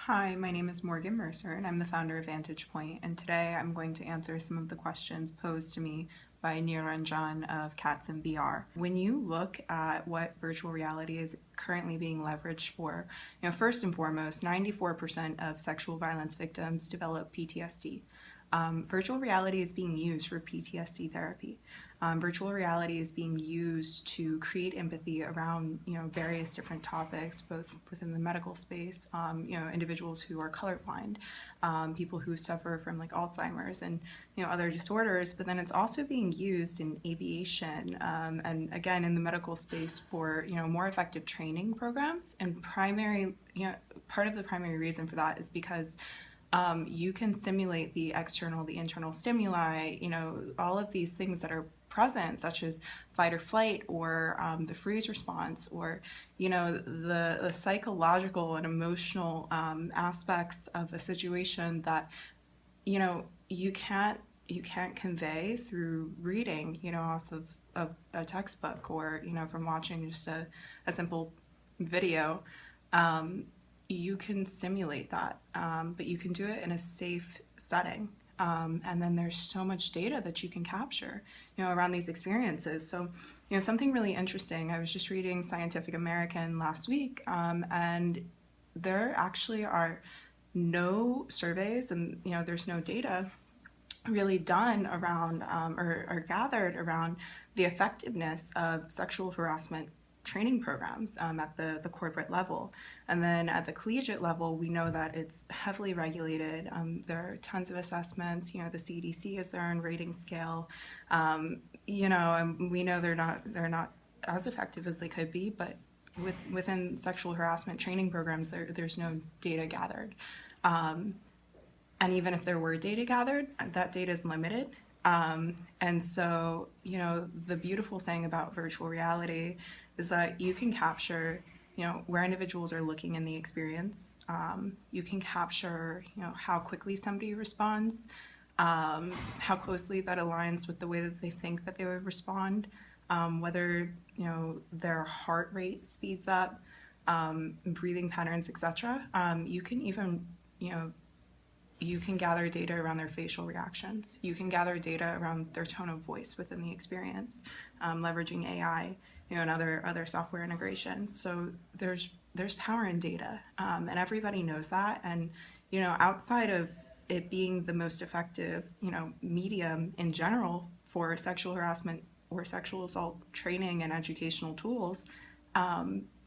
Hi, my name is Morgan Mercer, and I'm the founder of Vantage, and today I'm going to answer some of the questions posed to me by Niranjan of Cats in VR. When you look at what virtual reality is currently being leveraged for, first and foremost, 94% of sexual violence victims develop PTSD. Virtual reality is being used for PTSD therapy. Virtual reality is being used to create empathy around various different topics, both within the medical space, individuals who are colorblind, people who suffer from like Alzheimer's and other disorders. But then it's also being used in aviation and again in the medical space for more effective training programs. And part of the primary reason for that is because you can simulate the external, the internal stimuli, all of these things that are present, such as fight or flight or the freeze response or, the psychological and emotional aspects of a situation that, you can't convey through reading, off of a textbook or, from watching just a simple video. You can simulate that, but you can do it in a safe setting. And then there's so much data that you can capture, around these experiences. So, something really interesting. I was just reading Scientific American last week, and there actually are no surveys, and there's no data really done around or gathered around the effectiveness of sexual harassment training programs at the corporate level. And then at the collegiate level, we know that it's heavily regulated. There are tons of assessments. The CDC is their own rating scale. And we know they're not as effective as they could be, but within sexual harassment training programs, there's no data gathered. And even if there were data gathered, that data is limited. And so, the beautiful thing about virtual reality is that you can capture, where individuals are looking in the experience. You can capture, how quickly somebody responds, how closely that aligns with the way that they think that they would respond, whether, their heart rate speeds up, breathing patterns, etc. You can even, you can gather data around their facial reactions. You can gather data around their tone of voice within the experience, leveraging AI, and other software integrations. So there's power in data, and everybody knows that. And outside of it being the most effective, medium in general for sexual harassment or sexual assault training and educational tools,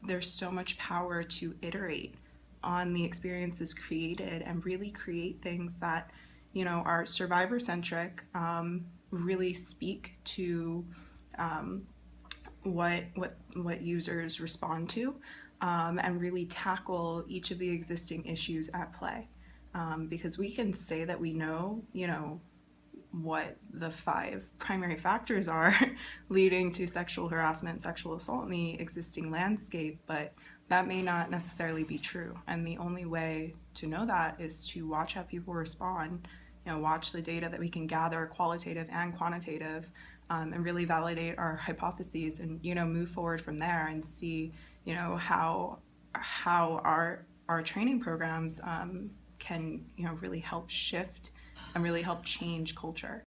there's so much power to iterate on the experiences created and really create things that are survivor centric, really speak to what users respond to, and really tackle each of the existing issues at play, because we can say that we know what the 5 primary factors are leading to sexual harassment, sexual assault in the existing landscape, but that may not necessarily be true. And the only way to know that is to watch how people respond, watch the data that we can gather, qualitative and quantitative, and really validate our hypotheses and, move forward from there and see, how our training programs can, really help shift and really help change culture.